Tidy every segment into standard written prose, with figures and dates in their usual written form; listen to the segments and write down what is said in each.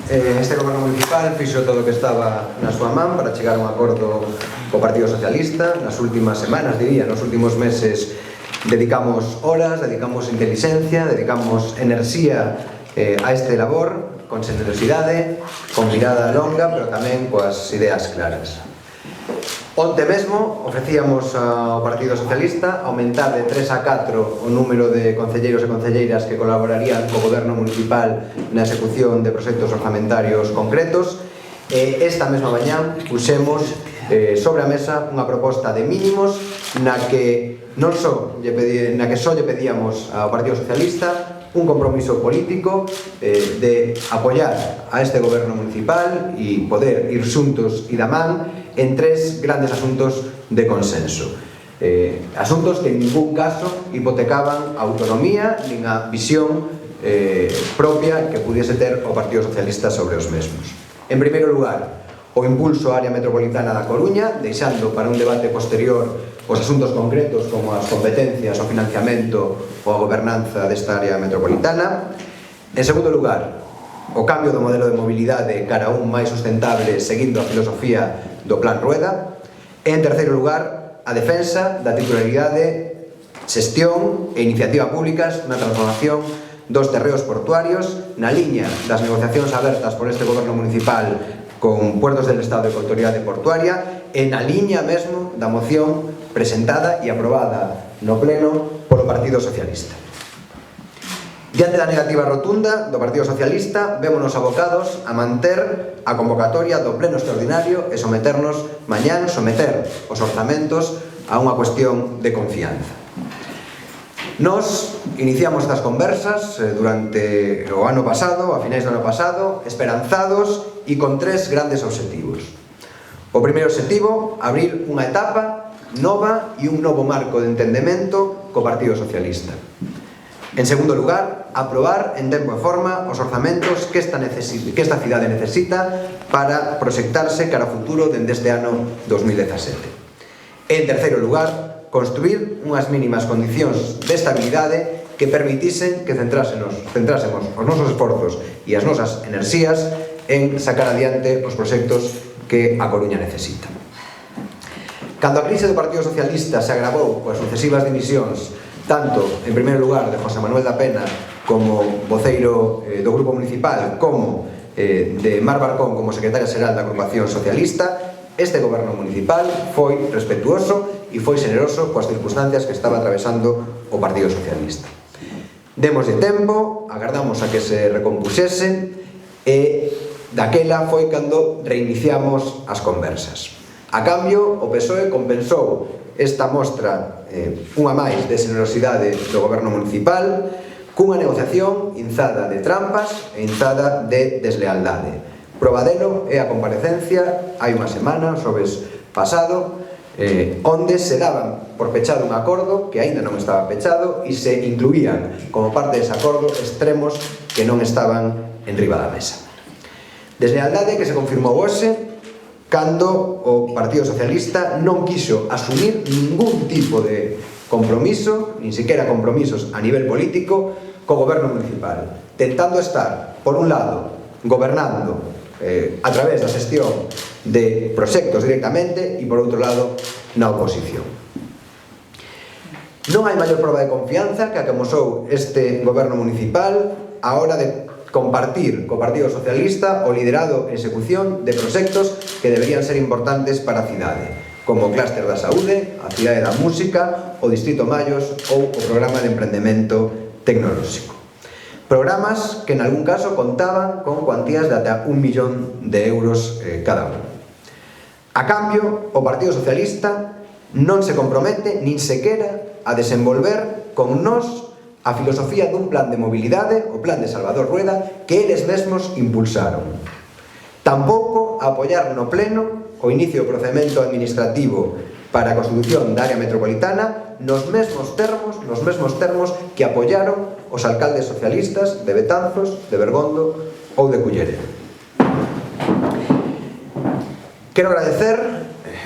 Este goberno municipal fixo todo o que estaba na súa man para chegar a un acordo co Partido Socialista. Nas últimas semanas, diría, nos últimos meses dedicamos horas, dedicamos inteligencia, dedicamos enerxía a este labor, con generosidade, con mirada longa, pero tamén coas ideas claras. Onte mesmo ofrecíamos ao Partido Socialista aumentar de 3 a 4 o número de concelleiros e concelleiras que colaborarían co goberno municipal na execución de proxectos orzamentarios concretos. Esta mesma mañá puxemos sobre a mesa unha proposta de mínimos na que só lle pedíamos ao Partido Socialista un compromiso político de apoiar a este goberno municipal e poder ir xuntos e da man en 3 grandes asuntos de consenso. Asuntos que en ningún caso hipotecaban a autonomía nin a visión propia que pudiese ter o Partido Socialista sobre os mesmos. En primeiro lugar, o impulso á área metropolitana da Coruña, deixando para un debate posterior os asuntos concretos como as competencias, o financiamento ou a gobernanza desta área metropolitana. En segundo lugar, o cambio do modelo de mobilidade cara a un máis sustentable seguindo a filosofía do Plan Rueda. E en terceiro lugar, a defensa da titularidade, xestión e iniciativa públicas na transformación dos terreos portuarios na liña das negociacións abertas por este goberno municipal con Puertos del Estado e Autoridade Portuaria e na liña mesmo da moción presentada e aprobada no Pleno polo Partido Socialista. Diante da negativa rotunda do Partido Socialista, vémonos abocados a manter a convocatoria do Pleno Extraordinario e someter os orzamentos a unha cuestión de confianza. Nos iniciamos estas conversas durante o ano pasado, a finais do ano pasado, esperanzados e con 3 grandes obxectivos. O primeiro obxectivo, abrir unha etapa nova e un novo marco de entendemento co Partido Socialista. En segundo lugar, aprobar en tempo e forma os orzamentos que esta cidade necesita para proxectarse cara ao futuro dende este ano 2017. En terceiro lugar, construir unhas mínimas condicións de estabilidade que permitisen que centrásemos os nosos esforzos e as nosas enerxías en sacar adiante os proxectos que a Coruña necesita. Cando a crise do Partido Socialista se agravou coas sucesivas dimisións, tanto, en primeiro lugar, de José Manuel da Pena como voceiro do Grupo Municipal, como de Mar Barcón como secretaria xeral da Agrupación Socialista, este goberno municipal foi respetuoso e foi xeneroso coas circunstancias que estaba atravesando o Partido Socialista. Demoslle tempo, agardamos a que se recompuxese e daquela foi cando reiniciamos as conversas. A cambio, o PSOE compensou esta mostra unha máis de xenerosidade do goberno municipal cunha negociación inzada de trampas e inzada de deslealdade. Probadelo é a comparecencia hai unha semana, xoves pasado, onde se daban por pechado un acordo que aínda non estaba pechado e se incluían como parte dese acordo extremos que non estaban enriba da mesa. Deslealdade que se confirmou hoxe cando o Partido Socialista non quixo asumir ningún tipo de compromiso, nin siquiera compromisos a nivel político, co goberno municipal, tentando estar, por un lado, gobernando a través da xestión de proxectos directamente e, por outro lado, na oposición. Non hai maior proba de confianza que a que amosou este goberno municipal a hora de compartir co Partido Socialista o liderado e execución de proxectos que deberían ser importantes para a cidade, como o clúster da saúde, a cidade da música, o Distrito Mallos ou o programa de emprendemento tecnolóxico. Programas que en algún caso contaban con cuantías de ata 1 millón de euros cada un. A cambio, o Partido Socialista non se compromete nin sequera a desenvolver con nós a filosofía dun plan de mobilidade, o plan de Salvador Rueda, que eles mesmos impulsaron. Tampouco a apoiar no pleno o inicio do procedimento administrativo para a constitución da área metropolitana nos mesmos termos que apoiaron os alcaldes socialistas de Betanzos, de Bergondo ou de Cullera. Quero agradecer,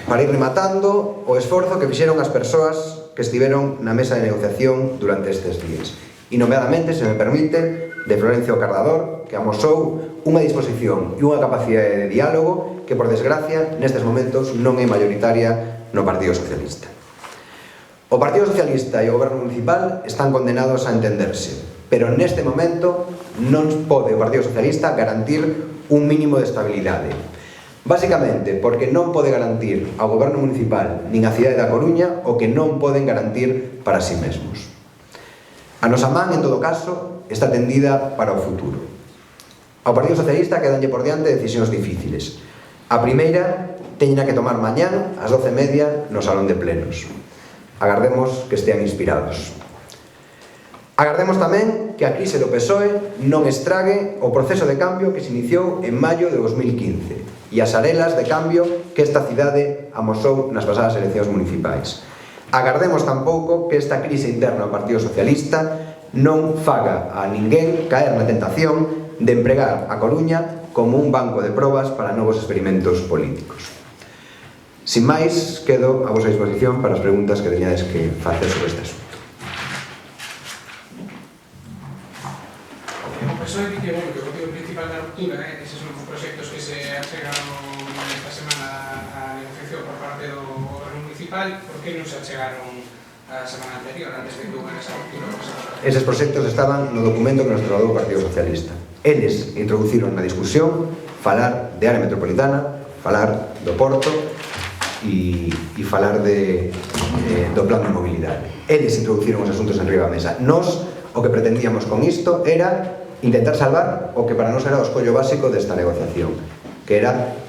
para ir rematando, o esforzo que fixeron as persoas que estiveron na mesa de negociación durante estes días. e nomeadamente, se me permite, de Florencio Cardador, que amosou unha disposición e unha capacidade de diálogo que, por desgracia, nestes momentos non é maioritaria no Partido Socialista. O Partido Socialista e o Goberno Municipal están condenados a entenderse, pero neste momento non pode o Partido Socialista garantir un mínimo de estabilidade. Básicamente, porque non pode garantir ao Goberno Municipal nin a cidade da Coruña o que non poden garantir para si mesmos. A nosa man, en todo caso, está tendida para o futuro. Ao Partido Socialista quedanlle por diante decisións difíciles. A primeira teña que tomar mañán ás 12:30 no Salón de Plenos. Agardemos que estean inspirados. Agardemos tamén que a crise do PSOE non estrague o proceso de cambio que se iniciou en maio de 2015 e as arelas de cambio que esta cidade amosou nas pasadas eleccións municipais. Agardemos tampouco que esta crise interna ao Partido Socialista non faga a ninguén caer na tentación de empregar a Coruña como un banco de probas para novos experimentos políticos. Sin máis, quedo a vosa disposición para as preguntas que teñades que facer sobre este asunto. O PSOE di que o motivo principal da ruptura eses son os proxectos que se achegaron esta semana a negociación por parte do Goberno Municipal. Por que non se achegaron a semana anterior, antes de que houve esa ruptura? Eses proxectos estaban no documento que nos trasladou o Partido Socialista. Eles introduciron na discusión falar de área metropolitana, falar do Porto e falar do plan de mobilidade. Eles introduciron os asuntos en riba da mesa. Nos, o que pretendíamos con isto era intentar salvar o que para nós era o escollo básico desta negociación, que era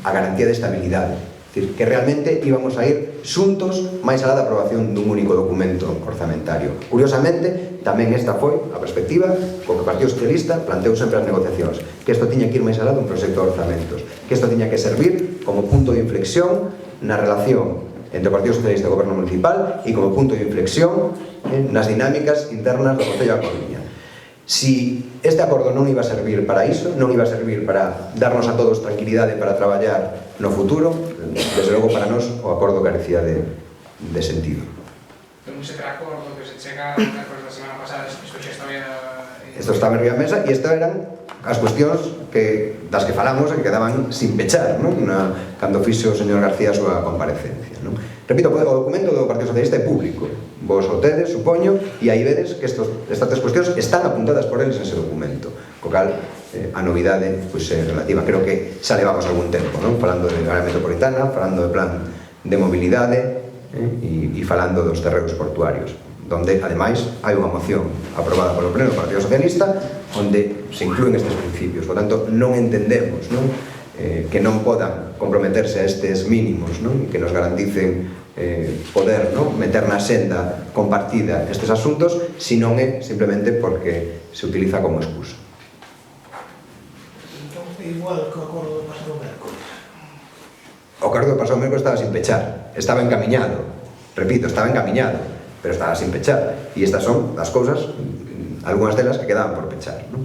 a garantía de estabilidade. É dicir, que realmente íbamos a ir xuntos máis alá da aprobación dun único documento orzamentario. Curiosamente, tamén esta foi a perspectiva co que o Partido Socialista planteou sempre as negociacións, que isto tiña que ir máis alá dun proxecto de orzamentos, que isto tiña que servir como punto de inflexión na relación entre o Partido Socialista e o Goberno Municipal e como punto de inflexión nas dinámicas internas do Concello da Coruña. Si este acordo non iba a servir para iso, non iba a servir para darnos a todos tranquilidade para traballar no futuro, desde logo para nós o acordo carecía de sentido. Entón, ese acordo que se chegaron despois da semana pasada, isto xa estaba... Isto estaba en riba da mesa e isto eran as cuestións das que falamos e que quedaban sin pechar, non? Cando fixo o señor García a súa comparecencia, non? Repito, o documento do Partido Socialista é público. Vos o tedes, supoño, e aí vedes que estas tres cuestións están apuntadas por eles en ese documento, co cal a novidade é relativa. Creo que xa levamos algún tempo, non? Falando de área metropolitana, falando de plan de mobilidade e falando dos terreos portuarios, donde, ademais, hai unha moción aprobada polo Pleno do Partido Socialista onde se inclúen estes principios. Por tanto, non entendemos, non? Que non podan comprometerse a estes mínimos, non? Que nos garanticen poder, non? Meter na senda compartida estes asuntos, se non é simplemente porque se utiliza como excusa. Entón, igual que o acordo do pasado mércoles. O acordo do pasado mércoles estaba sin pechar, estaba encamiñado, repito, estaba encamiñado, pero estaba sin pechar, e estas son as cousas, algunhas delas que quedaban por pechar, non?